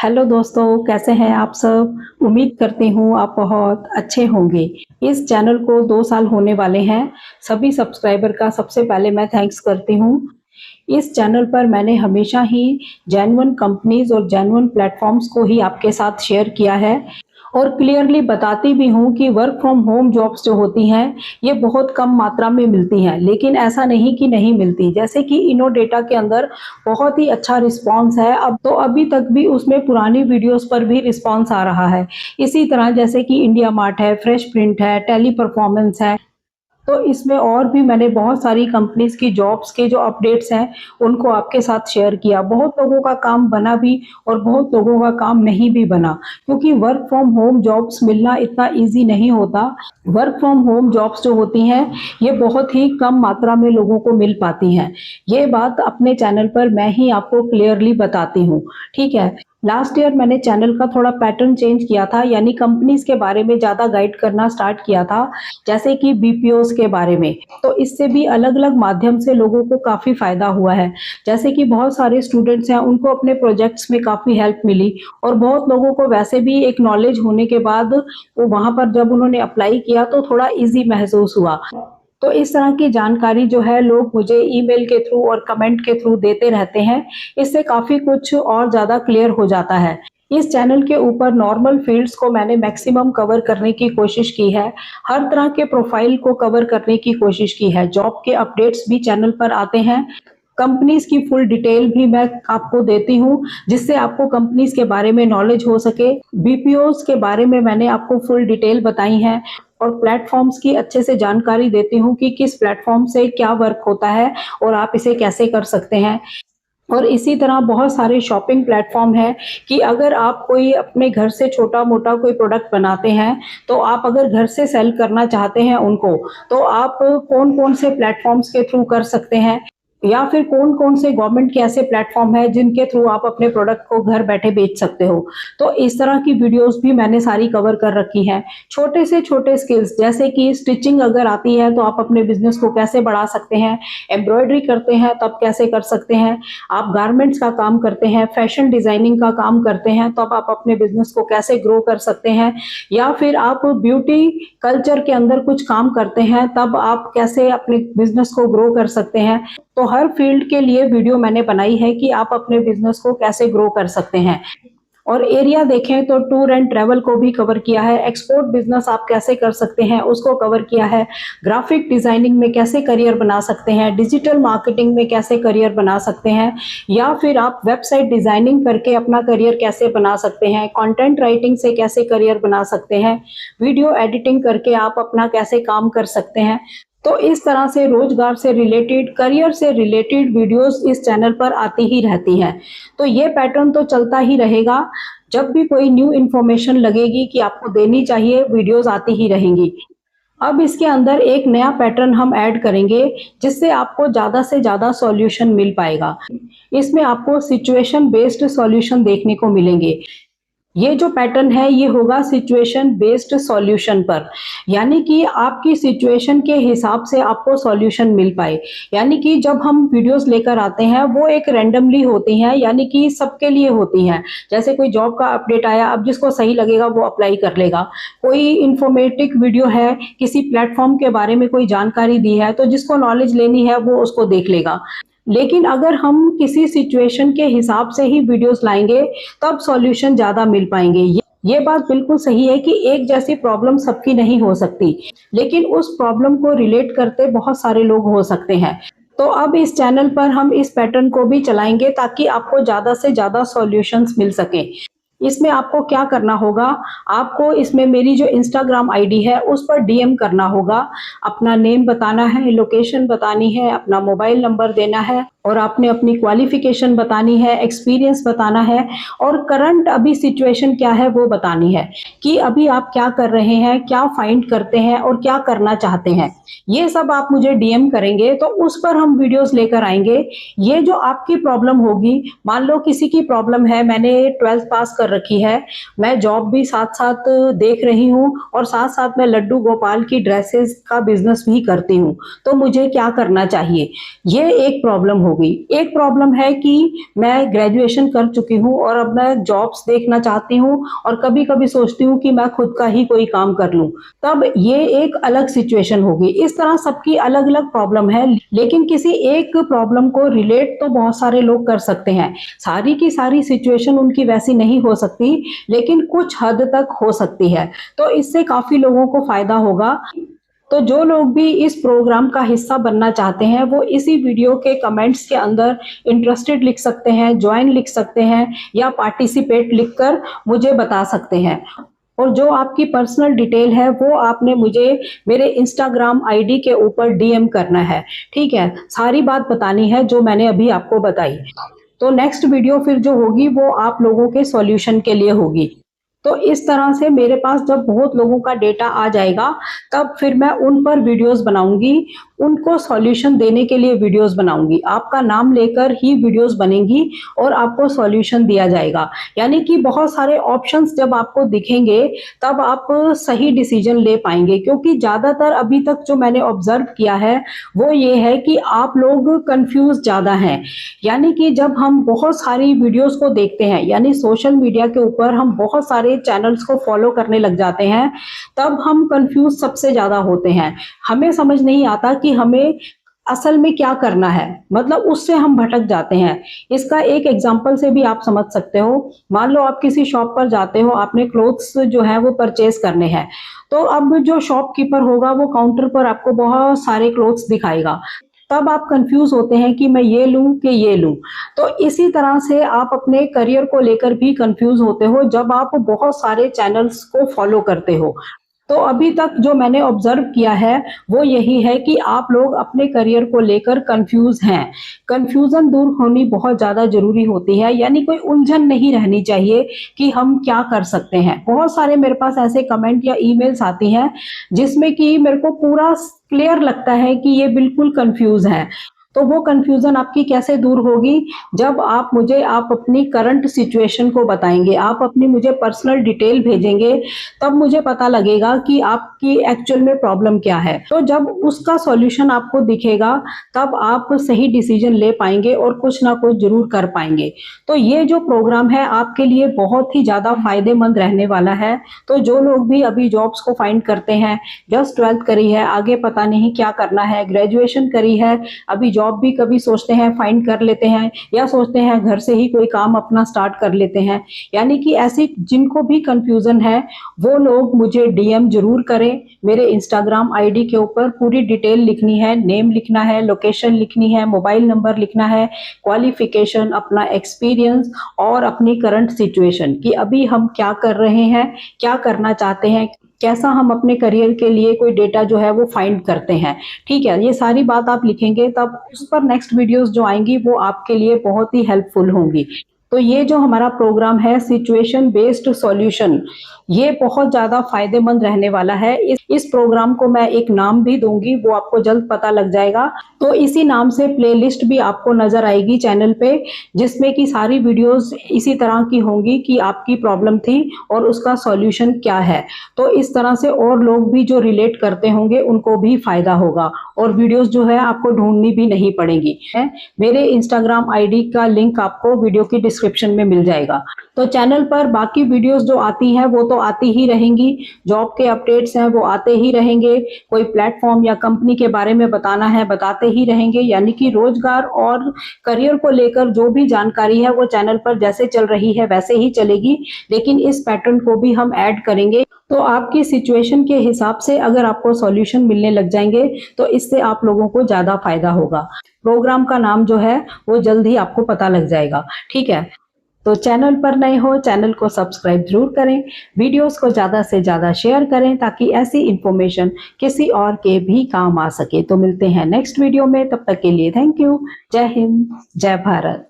Hello दोस्तों, कैसे हैं आप सब? उम्मीद करती हूँ आप बहुत अच्छे होंगे। इस चैनल को 2 साल होने वाले हैं। सभी सब्सक्राइबर का सबसे पहले मैं थैंक्स करती हूँ। इस चैनल पर मैंने हमेशा ही जेन्युइन कंपनीज़ और जेन्युइन प्लेटफ़ॉर्म्स को ही आपके साथ शेयर किया है और क्लियरली बताती भी हूँ कि वर्क फ्रॉम होम जॉब्स जो होती हैं, ये बहुत कम मात्रा में मिलती हैं, लेकिन ऐसा नहीं कि नहीं मिलती। जैसे कि इनोडेटा के अंदर बहुत ही अच्छा रिस्पॉन्स है, अब तो अभी तक भी उसमें पुरानी वीडियोज़ पर भी रिस्पॉन्स आ रहा है। इसी तरह जैसे कि इंडिया मार्ट है, फ्रेश प्रिंट है, टेली परफॉर्मेंस है, तो इसमें और भी मैंने बहुत सारी कंपनीज़ की जॉब्स के जो अपडेट्स हैं, उनको आपके साथ शेयर किया। बहुत लोगों का काम बना भी और बहुत लोगों का काम नहीं भी बना, क्योंकि वर्क फ्रॉम होम जॉब्स मिलना इतना ईज़ी नहीं होता। वर्क फ्रॉम होम जॉब्स जो होती हैं, ये बहुत ही कम मात्रा में लोगों को मिल पाती हैं। ये बात अपने चैनल पर मैं ही आपको क्लियरली बताती हूँ, ठीक है? लास्ट ईयर मैंने चैनल का थोड़ा पैटर्न चेंज किया था, यानी कंपनीज़ के बारे में ज़्यादा गाइड करना स्टार्ट किया था, जैसे कि बीपीओज़ के बारे में। तो इससे भी अलग-अलग माध्यम से लोगों को काफ़ी फ़ायदा हुआ है। जैसे कि बहुत सारे स्टूडेंट्स हैं, उनको अपने प्रोजेक्ट्स में काफ़ी हेल्प मिली और बहुत लोगों को वैसे भी एक नॉलेज होने के बाद वो वहाँ पर जब उन्होंने अप्लाई किया तो थोड़ा ईज़ी महसूस हुआ। तो इस तरह की जानकारी जो है लोग मुझे ईमेल के थ्रू और कमेंट के थ्रू देते रहते हैं। इससे काफ़ी कुछ और ज़्यादा क्लियर हो जाता है। इस चैनल के ऊपर नॉर्मल फील्ड्स को मैंने मैक्सिमम कवर करने की कोशिश की है। हर तरह के प्रोफाइल को कवर करने की कोशिश की है। जॉब के अपडेट्स भी चैनल पर आते हैं। कंपनीज़ की फुल डिटेल भी मैं आपको देती हूँ, जिससे आपको कंपनीज़ के बारे में नॉलेज हो सके। बीपीओज़ के बारे में मैंने आपको फुल डिटेल बताई है और प्लेटफ़ॉर्म्स की अच्छे से जानकारी देती हूँ कि किस प्लेटफ़ॉर्म से क्या वर्क होता है और आप इसे कैसे कर सकते हैं। और इसी तरह बहुत सारे शॉपिंग प्लेटफ़ॉर्म हैं कि अगर आप कोई अपने घर से छोटा-मोटा कोई प्रोडक्ट बनाते हैं, तो आप अगर घर से सेल करना चाहते हैं उनको, तो आप कौन-कौन से प्लेटफ़ॉर्म्स के थ्रू कर सकते हैं या फिर कौन-कौन से गवर्नमेंट के ऐसे प्लेटफ़ॉर्म हैं जिनके थ्रू आप अपने प्रोडक्ट को घर बैठे बेच सकते हो। तो इस तरह की वीडियोज़ भी मैंने सारी कवर कर रखी हैं। छोटे से छोटे स्किल्स जैसे कि स्टिचिंग अगर आती है तो आप अपने बिज़नेस को कैसे बढ़ा सकते हैं, एम्ब्रॉयडरी करते हैं तब कैसे कर सकते हैं, आप गारमेंट्स का काम करते हैं, फैशन डिज़ाइनिंग का काम करते हैं, तब आप अपने बिज़नेस को कैसे ग्रो कर सकते हैं या फिर आप ब्यूटी कल्चर के अंदर कुछ काम करते हैं, तब आप कैसे अपने बिज़नेस को ग्रो कर सकते हैं। तो हर फील्ड के लिए वीडियो मैंने बनाई है कि आप अपने बिज़नेस को कैसे ग्रो कर सकते हैं। और एरिया देखें तो टूर एंड ट्रैवल को भी कवर किया है, एक्सपोर्ट बिज़नेस आप कैसे कर सकते हैं उसको कवर किया है, ग्राफिक डिज़ाइनिंग में कैसे करियर बना सकते हैं, डिजिटल मार्केटिंग में कैसे करियर बना सकते हैं या फिर आप वेबसाइट डिज़ाइनिंग करके अपना करियर कैसे बना सकते हैं, कंटेंट राइटिंग से कैसे करियर बना सकते हैं, वीडियो एडिटिंग करके आप अपना कैसे काम कर सकते हैं। तो इस तरह से रोजगार से रिलेटेड, करियर से रिलेटेड वीडियोस इस चैनल पर आती ही रहती हैं। तो ये पैटर्न तो चलता ही रहेगा। जब भी कोई न्यू इन्फॉर्मेशन लगेगी कि आपको देनी चाहिए, वीडियोस आती ही रहेंगी। अब इसके अंदर एक नया पैटर्न हम ऐड करेंगे, जिससे आपको ज़्यादा से ज़्यादा सॉल्यूशन मिल पाएगा। इसमें आपको सिचुएशन बेस्ड सॉल्यूशन देखने को मिलेंगे। ये जो पैटर्न है ये होगा सिचुएशन बेस्ड सॉल्यूशन पर, यानी कि आपकी सिचुएशन के हिसाब से आपको सॉल्यूशन मिल पाए। यानी कि जब हम वीडियोस लेकर आते हैं वो एक रैंडमली होती हैं, यानी कि सबके लिए होती हैं। जैसे कोई जॉब का अपडेट आया, अब जिसको सही लगेगा वो अप्लाई कर लेगा। कोई इंफॉर्मेटिव वीडियो है, किसी प्लेटफॉर्म के बारे में कोई जानकारी दी है, तो जिसको नॉलेज लेनी है वो उसको देख लेगा। लेकिन अगर हम किसी सिचुएशन के हिसाब से ही वीडियोस लाएंगे, तब सॉल्यूशन ज़्यादा मिल पाएंगे। ये बात बिल्कुल सही है कि एक जैसी प्रॉब्लम सबकी नहीं हो सकती, लेकिन उस प्रॉब्लम को रिलेट करते बहुत सारे लोग हो सकते हैं। तो अब इस चैनल पर हम इस पैटर्न को भी चलाएंगे ताकि आपको ज़्यादा से ज़्यादा सॉल्यूशंस मिल सकें। इसमें आपको क्या करना होगा, आपको इसमें मेरी जो इंस्टाग्राम आईडी है उस पर डीएम करना होगा, अपना नेम बताना है, लोकेशन बतानी है, अपना मोबाइल नंबर देना है और आपने अपनी क्वालिफिकेशन बतानी है, एक्सपीरियंस बताना है और करंट अभी सिचुएशन क्या है वो बतानी है कि अभी आप क्या कर रहे हैं, क्या फाइंड करते हैं और क्या करना चाहते हैं। ये सब आप मुझे डीएम करेंगे तो उस पर हम वीडियोस लेकर आएंगे। ये जो आपकी प्रॉब्लम होगी, मान लो किसी की प्रॉब्लम है, मैंने 12th पास कर रखी है। मैं जॉब भी साथ साथ देख रही हूँ और साथ साथ मैं लड्डू गोपाल की ड्रेसेस का बिजनेस भी करती हूँ। तो मुझे क्या करना चाहिए, ये एक प्रॉब्लम हो गई। एक प्रॉब्लम है कि मैं ग्रेजुएशन कर चुकी हूँ और अब मैं जॉब्स देखना चाहती हूँ और कभी कभी सोचती हूँ कि मैं खुद का ही कोई काम कर लूँ, तब ये एक अलग सिचुएशन होगी। इस तरह सबकी अलग अलग प्रॉब्लम है, लेकिन किसी एक प्रॉब्लम को रिलेट तो बहुत सारे लोग कर सकते हैं। सारी की सारी सिचुएशन उनकी वैसी नहीं हो सकती, लेकिन कुछ हद तक हो सकती है। तो इससे काफी लोगों को फायदा होगा। तो जो लोग भी इस प्रोग्राम का हिस्सा बनना चाहते हैं वो इसी वीडियो के कमेंट्स के अंदर इंटरेस्टेड लिख सकते हैं, ज्वाइन लिख सकते हैं या पार्टिसिपेट लिखकर मुझे बता सकते हैं। और जो आपकी पर्सनल डिटेल है वो आपने मुझे मेरे इंस्टाग्राम आईडी के ऊपर डीएम करना है। ठीक है, सारी बात बतानी है जो मैंने अभी आपको बताई। तो नेक्स्ट वीडियो फिर जो होगी वो आप लोगों के सॉल्यूशन के लिए होगी। तो इस तरह से मेरे पास जब बहुत लोगों का डेटा आ जाएगा तब फिर मैं उन पर वीडियोस बनाऊंगी, उनको सॉल्यूशन देने के लिए वीडियोस बनाऊंगी। आपका नाम लेकर ही वीडियोस बनेंगी और आपको सॉल्यूशन दिया जाएगा। यानी कि बहुत सारे ऑप्शंस जब आपको दिखेंगे तब आप सही डिसीजन ले पाएंगे, क्योंकि ज्यादातर अभी तक जो मैंने ऑब्जर्व किया है वो ये है कि आप लोग कंफ्यूज ज्यादा हैं। यानी कि जब हम बहुत सारी वीडियोस को देखते हैं, यानी सोशल मीडिया के ऊपर हम बहुत सारे चैनल्स को फॉलो करने लग जाते हैं, तब हम कंफ्यूज सबसे ज्यादा होते हैं। हमें समझ नहीं आता कि हमें असल में क्या करना है, मतलब उससे हम भटक जाते हैं। इसका एक एग्जांपल से भी आप समझ सकते हो। मान लो आप किसी शॉप पर जाते हो, आपने क्लोथ्स जो है वो परचेज करने हैं, तो अब जो शॉपकीपर होगा वो काउंटर पर आपको बहुत सारे क्लोथ्स दिखाएगा, तब आप कंफ्यूज होते हैं कि मैं ये लूं कि ये लूं। तो इसी तरह से आप अपने करियर को लेकर भी कंफ्यूज होते हो जब आप बहुत सारे चैनल्स को फॉलो करते हो। तो अभी तक जो मैंने ऑब्जर्व किया है वो यही है कि आप लोग अपने करियर को लेकर कंफ्यूज हैं। कंफ्यूजन दूर होनी बहुत ज्यादा जरूरी होती है, यानी कोई उलझन नहीं रहनी चाहिए कि हम क्या कर सकते हैं। बहुत सारे मेरे पास ऐसे कमेंट या ईमेल्स आती हैं जिसमें कि मेरे को पूरा क्लियर लगता है कि ये बिल्कुल कंफ्यूज है। तो वो कंफ्यूजन आपकी कैसे दूर होगी, जब आप अपनी करंट सिचुएशन को बताएंगे, आप अपनी मुझे पर्सनल डिटेल भेजेंगे, तब मुझे पता लगेगा कि आपकी एक्चुअल में प्रॉब्लम क्या है। तो जब उसका सॉल्यूशन आपको दिखेगा तब आप सही डिसीजन ले पाएंगे और कुछ ना कुछ जरूर कर पाएंगे। तो ये जो प्रोग्राम है आपके लिए बहुत ही ज्यादा फायदेमंद रहने वाला है। तो जो लोग भी अभी जॉब्स को फाइंड करते हैं, जस्ट 12th करी है, आगे पता नहीं क्या करना है, ग्रेजुएशन करी है, अभी जॉब भी कभी सोचते हैं फाइंड कर लेते हैं, या सोचते हैं घर से ही कोई काम अपना स्टार्ट कर लेते हैं, यानी कि ऐसी जिनको भी कंफ्यूजन है वो लोग मुझे डीएम जरूर करें। मेरे इंस्टाग्राम आईडी के ऊपर पूरी डिटेल लिखनी है, नेम लिखना है, लोकेशन लिखनी है, मोबाइल नंबर लिखना है, क्वालिफिकेशन, अपना एक्सपीरियंस और अपनी करंट सिचुएशन कि अभी हम क्या कर रहे हैं, क्या करना चाहते हैं, कैसा हम अपने करियर के लिए कोई डेटा जो है वो फाइंड करते हैं। ठीक है, ये सारी बात आप लिखेंगे तब उस पर नेक्स्ट वीडियोस जो आएंगी वो आपके लिए बहुत ही हेल्पफुल होंगी। तो ये जो हमारा प्रोग्राम है सिचुएशन बेस्ड सॉल्यूशन, ये बहुत ज्यादा फायदेमंद रहने वाला है। इस प्रोग्राम को मैं एक नाम भी दूंगी, वो आपको जल्द पता लग जाएगा। तो इसी नाम से प्लेलिस्ट भी आपको नजर आएगी चैनल पे, जिसमें कि सारी वीडियोस इसी तरह की होंगी कि आपकी प्रॉब्लम थी और उसका सॉल्यूशन क्या है। तो इस तरह से और लोग भी जो रिलेट करते होंगे उनको भी फायदा होगा और वीडियोस जो है आपको ढूंढनी भी नहीं पड़ेगी। मेरे इंस्टाग्राम आईडी का लिंक आपको वीडियो की डिस्क्रिप्शन में मिल जाएगा। तो चैनल पर बाकी वीडियोस जो आती हैं वो तो आती ही रहेंगी, जॉब के अपडेट्स हैं वो आते ही रहेंगे, कोई प्लेटफॉर्म या कंपनी के बारे में बताना है बताते ही रहेंगे। यानी कि रोजगार और करियर को लेकर जो भी जानकारी है वो चैनल पर जैसे चल रही है वैसे ही चलेगी, लेकिन इस पैटर्न को भी हम ऐड करेंगे। तो आपकी सिचुएशन के हिसाब से अगर आपको सॉल्यूशन मिलने लग जाएंगे तो इससे आप लोगों को ज्यादा फायदा होगा। प्रोग्राम का नाम जो है वो जल्द ही आपको पता लग जाएगा। ठीक है, तो चैनल पर नए हो चैनल को सब्सक्राइब जरूर करें, वीडियोस को ज्यादा से ज्यादा शेयर करें ताकि ऐसी इंफॉर्मेशन किसी और के भी काम आ सके। तो मिलते हैं नेक्स्ट वीडियो में, तब तक के लिए थैंक यू। जय हिंद, जय भारत।